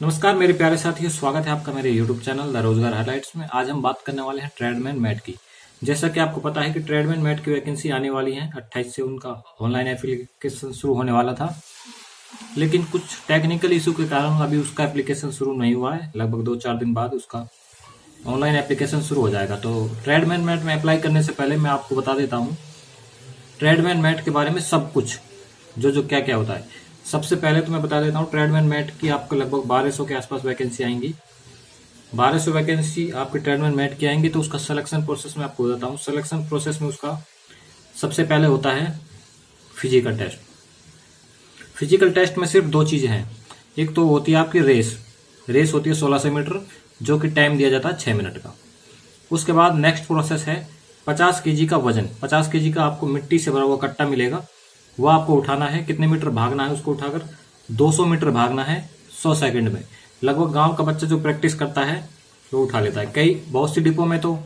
नमस्कार मेरे प्यारे साथियों, स्वागत है आपका मेरे YouTube चैनल द रोजगार हाइलाइट्स में। आज हम बात करने वाले हैं ट्रेडमैन मैट की। जैसा कि आपको पता है कि ट्रेडमैन मैट की वैकेंसी आने वाली है 28 से उनका ऑनलाइन एप्लीकेशन शुरू होने वाला था, लेकिन कुछ टेक्निकल इशू के कारण अभी उसका एप्लीकेशन शुरू नहीं हुआ है। लगभग 2-4 दिन बाद उसका ऑनलाइन एप्लीकेशन शुरू हो जाएगा। तो ट्रेडमैन मैट में अप्लाई करने से पहले मैं आपको बता देता हूँ ट्रेडमैन मैट के बारे में सब कुछ, जो क्या क्या होता है। सबसे पहले तो मैं बता देता हूँ ट्रेडमैन मैट की आपको लगभग 1200 के आसपास वैकेंसी आएंगी। 1200 वैकेंसी आपकी ट्रेडमैन मैट की आएंगी। तो उसका सिलेक्शन प्रोसेस में आपको बताता हूँ। सिलेक्शन प्रोसेस में उसका सबसे पहले होता है फिजिकल टेस्ट। फिजिकल टेस्ट में सिर्फ दो चीजें हैं। एक तो होती है आपकी रेस होती है 1600 मीटर, जो कि टाइम दिया जाता है 6 मिनट का। उसके बाद नेक्स्ट प्रोसेस है 50 केजी का वजन। 50 केजी का आपको मिट्टी से भरा हुआ कट्टा मिलेगा, वो आपको उठाना है। कितने मीटर भागना है उसको उठाकर 200 मीटर भागना है 100 सेकंड में। लगभग गांव का बच्चा जो प्रैक्टिस करता है वो उठा लेता है। बहुत सी डिपो में तो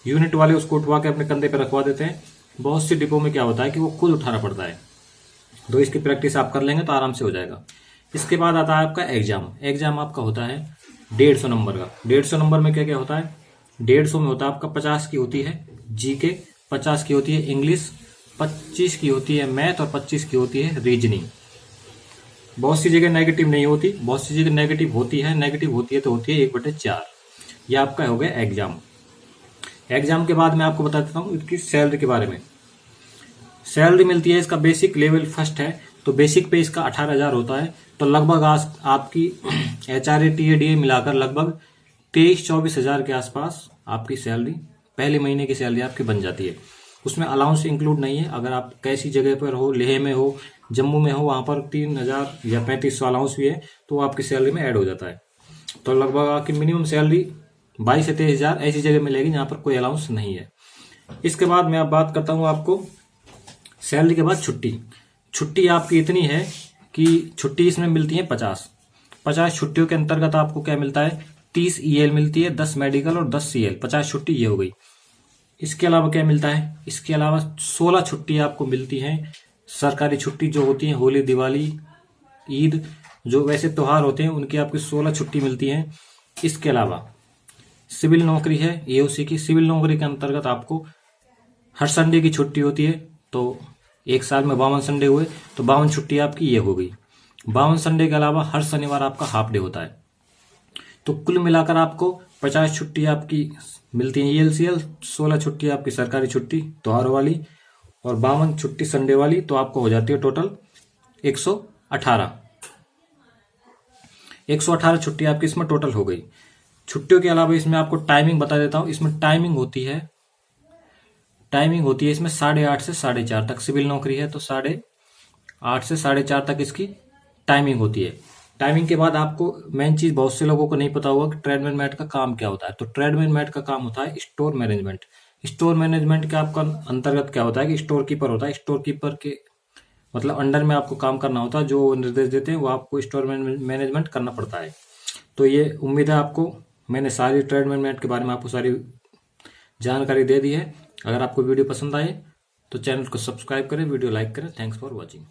यूनिट वाले उसको उठवा के अपने कंधे पर रखवा देते हैं। बहुत सी डिपो में क्या होता है कि वो खुद उठाना पड़ता है। तो इसकी प्रैक्टिस आप कर लेंगे तो आराम से हो जाएगा। इसके बाद आता है आपका एग्जाम आपका होता है 150 नंबर का। 150 नंबर में क्या क्या होता है? 150 में होता है आपका 50 की होती है जीके, 50 की होती है इंग्लिश, 25 की होती है मैथ और 25 की होती है रीजनिंग। बहुत सी जगह नेगेटिव नहीं होती, बहुत सी जगह नेगेटिव होती है। नेगेटिव होती है तो होती है 1/4। ये आपका हो गया एग्जाम। एग्जाम के बाद मैं आपको बता देता हूँ इसकी सैलरी के बारे में। सैलरी मिलती है, इसका बेसिक लेवल फर्स्ट है तो बेसिक पे इसका 18,000 होता है। तो लगभग आपकी HRA TADA मिलाकर लगभग 23-24 हजार के आसपास आपकी सैलरी पहले महीने की सैलरी आपकी बन जाती है। उसमें अलाउंस इंक्लूड नहीं है। अगर आप कैसी जगह पर हो, लेह में हो, जम्मू में हो, वहां पर 3,000 या 3,500 अलाउंस भी है तो वो आपकी सैलरी में ऐड हो जाता है। तो लगभग आपकी मिनिमम सैलरी 22 से 23 हजार ऐसी जगह मिलेगी जहां पर कोई अलाउंस नहीं है। इसके बाद मैं अब बात करता हूँ आपको सैलरी के बाद छुट्टी आपकी इतनी है कि छुट्टी इसमें मिलती है 50 छुट्टियों के अंतर्गत आपको क्या मिलता है? 30 EL मिलती है, 10 मेडिकल और 10 CL। 50 छुट्टी ये हो गई। इसके अलावा क्या मिलता है? इसके अलावा 16 छुट्टी आपको मिलती हैं सरकारी छुट्टी, जो होती है होली, दिवाली, ईद, जो वैसे त्योहार होते हैं उनकी आपकी 16 छुट्टी मिलती हैं। इसके अलावा सिविल नौकरी है AOC की। सिविल नौकरी के अंतर्गत आपको हर संडे की छुट्टी होती है। तो एक साल में 52 संडे हुए तो 52 छुट्टी आपकी ये हो गई। 52 संडे के अलावा हर शनिवार आपका हाफ डे होता है। तो कुल मिलाकर आपको 50 छुट्टी आपकी मिलती है ELCL, 16 छुट्टी आपकी सरकारी छुट्टी त्योहारों वाली और 52 छुट्टी संडे वाली। तो आपको हो जाती है टोटल 118 छुट्टी आपकी इसमें टोटल हो गई। छुट्टियों के अलावा इसमें आपको टाइमिंग बता देता हूं। इसमें टाइमिंग होती है इसमें 8:30 से 4:30 तक। सिविल नौकरी है तो 8:30 से 4:30 तक इसकी टाइमिंग होती है। टाइमिंग के बाद आपको मेन चीज बहुत से लोगों को नहीं पता होगा कि ट्रेडमैन मैट का काम क्या होता है। तो ट्रेडमैन मैट का काम होता है स्टोर मैनेजमेंट। स्टोर मैनेजमेंट के आपका अंतर्गत क्या होता है कि स्टोर कीपर होता है। स्टोर कीपर के मतलब अंडर में आपको काम करना होता है। जो निर्देश देते हैं वो आपको स्टोर मैनेजमेंट करना पड़ता है। तो ये उम्मीद है आपको मैंने सारी ट्रेडमैन मैट के बारे में आपको सारी जानकारी दे दी है। अगर आपको वीडियो पसंद आए तो चैनल को सब्सक्राइब करें, वीडियो लाइक करें। Thanks for watching.